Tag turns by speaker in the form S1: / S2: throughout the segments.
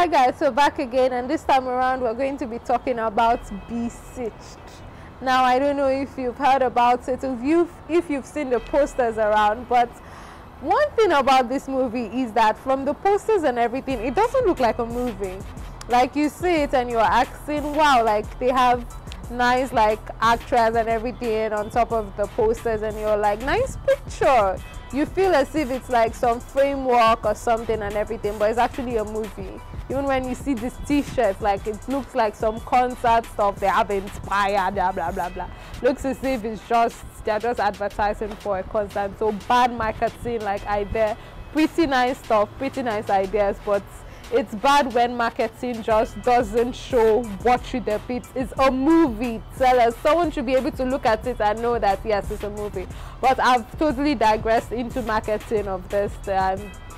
S1: Hi guys, so back again, and this time around we're going to be talking about Besieged. Now I don't know if you've heard about it, if you've seen the posters around, but one thing about this movie is that from the posters and everything, it doesn't look like a movie. Like you see it and you're asking, wow, like they have nice like actors and everything on top of the posters, and you're like, nice picture. You feel as if it's like some framework or something and everything, but it's actually a movie. Even when you see this t-shirt, like it looks like some concert stuff they have inspired, blah blah blah blah. Looks as if it's just they're just advertising for a concert. So bad marketing, like idea, pretty nice stuff, pretty nice ideas, but it's bad when marketing just doesn't show what you depict. It's a movie, tell someone should be able to look at it and know that yes, it's a movie. But I've totally digressed into marketing of this,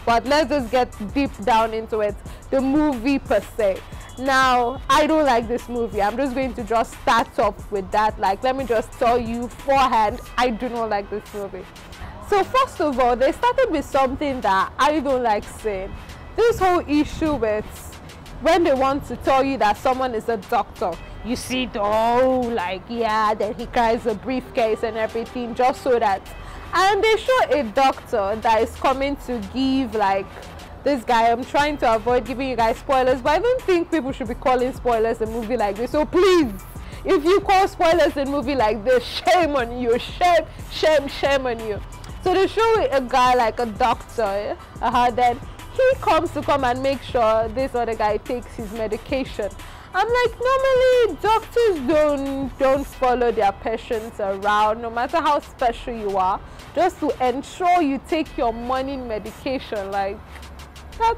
S1: but let's just get deep down into it, the movie per se. Now I don't like this movie. I'm just going to just start off with that. Like, let me just tell you beforehand, I do not like this movie. So first of all, they started with something that I don't like saying. This whole issue with when they want to tell you that someone is a doctor, you see the whole like, yeah, then he carries a briefcase and everything just so that, and they show a doctor that is coming to give like this guy, I'm trying to avoid giving you guys spoilers, but I don't think people should be calling spoilers a movie like this. So please, if you call spoilers a movie like this, shame on you, shame on you. So they show a guy like a doctor, then he comes to come and make sure this other guy takes his medication. I'm like, normally doctors don't follow their patients around, no matter how special you are, just to ensure you take your morning medication. Like that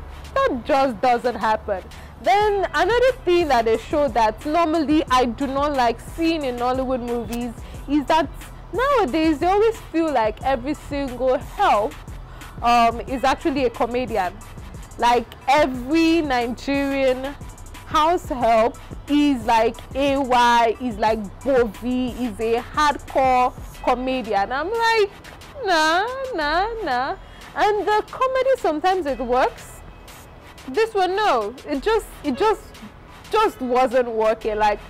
S1: just doesn't happen. Then another thing that they show that normally I do not like seeing in Hollywood movies is that nowadays they always feel like every single help is actually a comedian. Like every Nigerian house help is like AY, is like Bovi, is a hardcore comedian. I'm like, nah. And the comedy, sometimes it works. This one, no, it just wasn't working. Like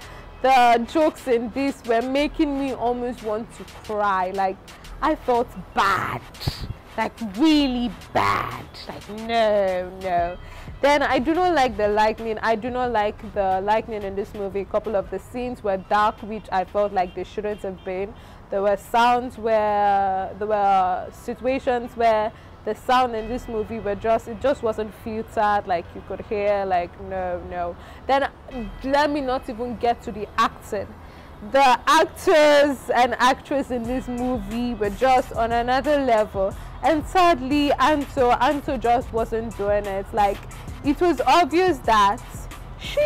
S1: the jokes in this were making me almost want to cry. Like I felt bad. Like really bad. Like no. Then I do not like the lightning. I do not like the lightning in this movie. A couple of the scenes were dark, which I felt like they shouldn't have been. There were situations where the sound in this movie were it just wasn't filtered, like you could hear, like no. Then let me not even get to the acting. The actors and actresses in this movie were just on another level, and sadly Anto just wasn't doing it. Like it was obvious that she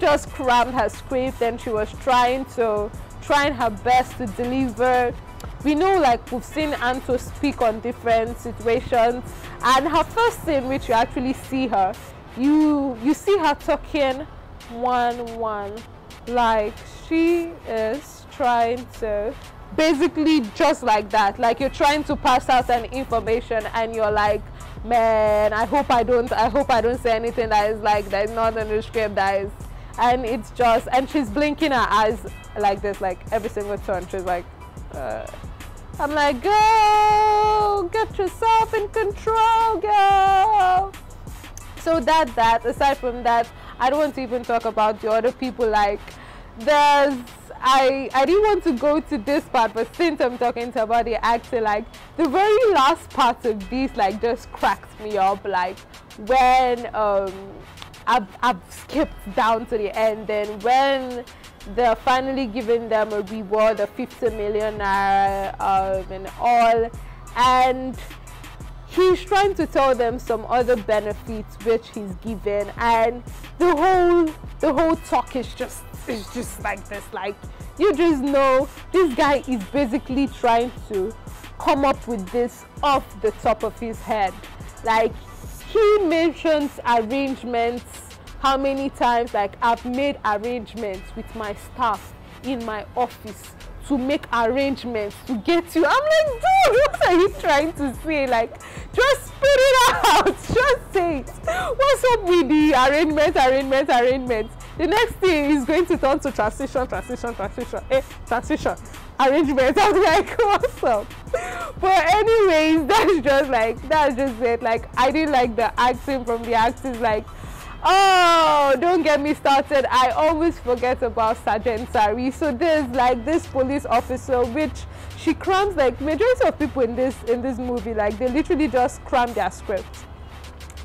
S1: just crammed her script and she was trying her best to deliver. We know, like we've seen Anto speak on different situations, and her first scene, which you actually see her, you see her talking one. Like she is trying to basically just like that, like you're trying to pass out an information and you're like, man, I hope I don't say anything that is like that is not in the script, that is, and it's just, and she's blinking her eyes like this, like every single turn she's like I'm like, go get yourself in control, girl. So that aside from that, I don't want to even talk about the other people. Like I didn't want to go to this part, but since I'm talking about the acting, like the very last part of this like just cracked me up. Like when I've skipped down to the end, then when they're finally giving them a reward of 50 million naira and all, and he's trying to tell them some other benefits which he's given, and the whole talk is just like this. Like you just know this guy is basically trying to come up with this off the top of his head. Like he mentions arrangements how many times, like I've made arrangements with my staff. in my office to make arrangements to get you. I'm like, dude, what are you trying to say? Like, just spit it out. Just say it. What's up with the arrangements? The next thing is going to turn to transition, arrangement. I'm like, what's up? But anyways, that's just it. Like, I didn't like the acting from the actors. Like, oh, don't get me started. I always forget about Sergeant Sari. So there's like this police officer, which she crams, like majority of people in this movie, like they literally just cram their script.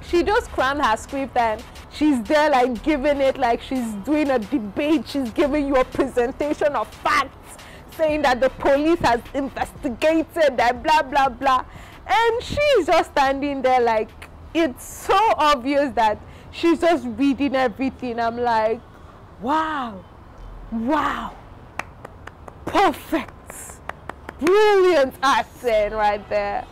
S1: She just crammed her script and she's there like giving it like she's doing a debate. She's giving you a presentation of facts, saying that the police has investigated that blah blah blah, and she's just standing there like it's so obvious that she's just reading everything. I'm like, wow, perfect, brilliant acting right there.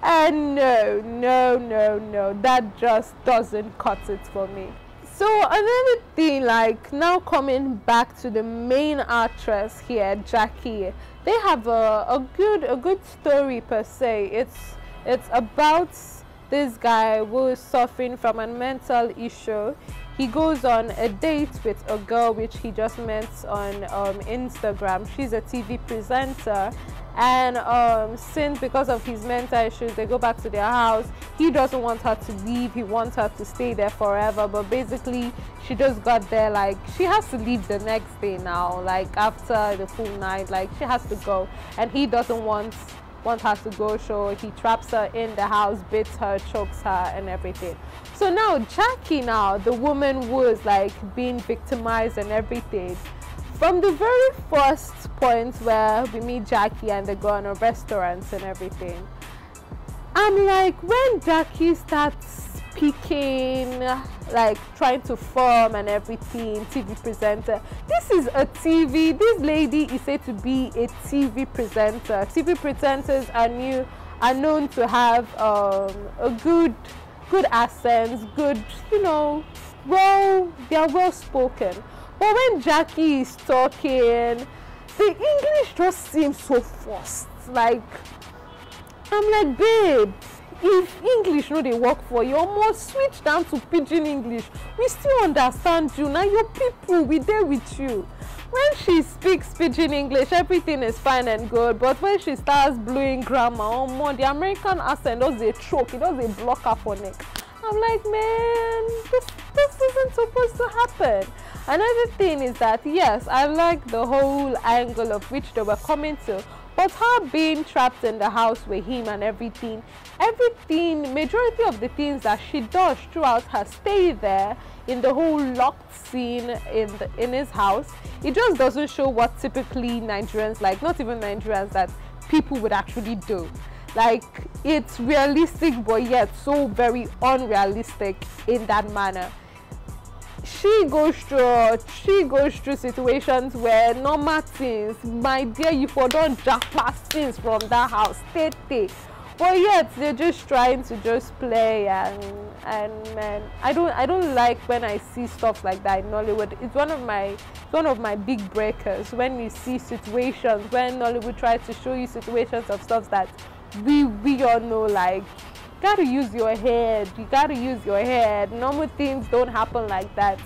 S1: And no, that just doesn't cut it for me. So another thing, like now coming back to the main actress here, Jackie, they have a good story per se. It's about this guy who is suffering from a mental issue. He goes on a date with a girl which he just met on Instagram. She's a TV presenter, and since because of his mental issues they go back to their house. He doesn't want her to leave, he wants her to stay there forever, but basically she just got there, like she has to leave the next day now, like after the full night, like she has to go, and he doesn't want her to go, so he traps her in the house, beats her, chokes her and everything. So now Jackie, now the woman who is like being victimized and everything, from the very first point where we meet Jackie and they go on a restaurant and everything, I'm like, when Jackie starts speaking, like trying to form and everything, TV presenter, this is a TV, this lady is said to be a TV presenter. TV presenters are known to have a good accents, good, you know, they are well spoken. But when Jackie is talking, the English just seems so forced. Like, I'm like, babe, if English no dey work for you, almost switch down to pidgin English. We still understand you. Now your people, we there with you. When she speaks pidgin English, everything is fine and good. But when she starts blowing grammar, oh more, the American accent does a choke, it does a block her for neck. I'm like, man, this isn't supposed to happen. Another thing is that, yes, I like the whole angle of which they were coming to, but her being trapped in the house with him and everything, majority of the things that she does throughout her stay there, in the whole locked scene in his house, it just doesn't show what typically Nigerians, like not even Nigerians, that people would actually do. Like, it's realistic but yet so very unrealistic in that manner. She goes through situations where normal things, my dear, you for don't jack past things from that house, stay. But yet they're just trying to just play, and man, I don't like when I see stuff like that in Nollywood. It's one of my big breakers, when you see situations when Nollywood tries to show you situations of stuff that we all know, like, you gotta use your head. Normal things don't happen like that.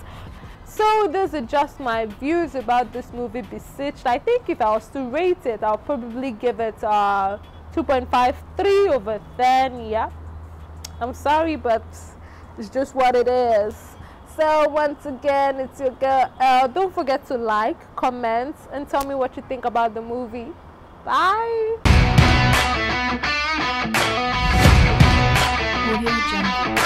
S1: So those are just my views about this movie, Besieged. I think if I was to rate it, I'll probably give it 2.53 over 10. Yeah, I'm sorry, but it's just what it is. So once again, it's your girl Elle. Don't forget to like, comment, and tell me what you think about the movie. Bye. Audio Jungle.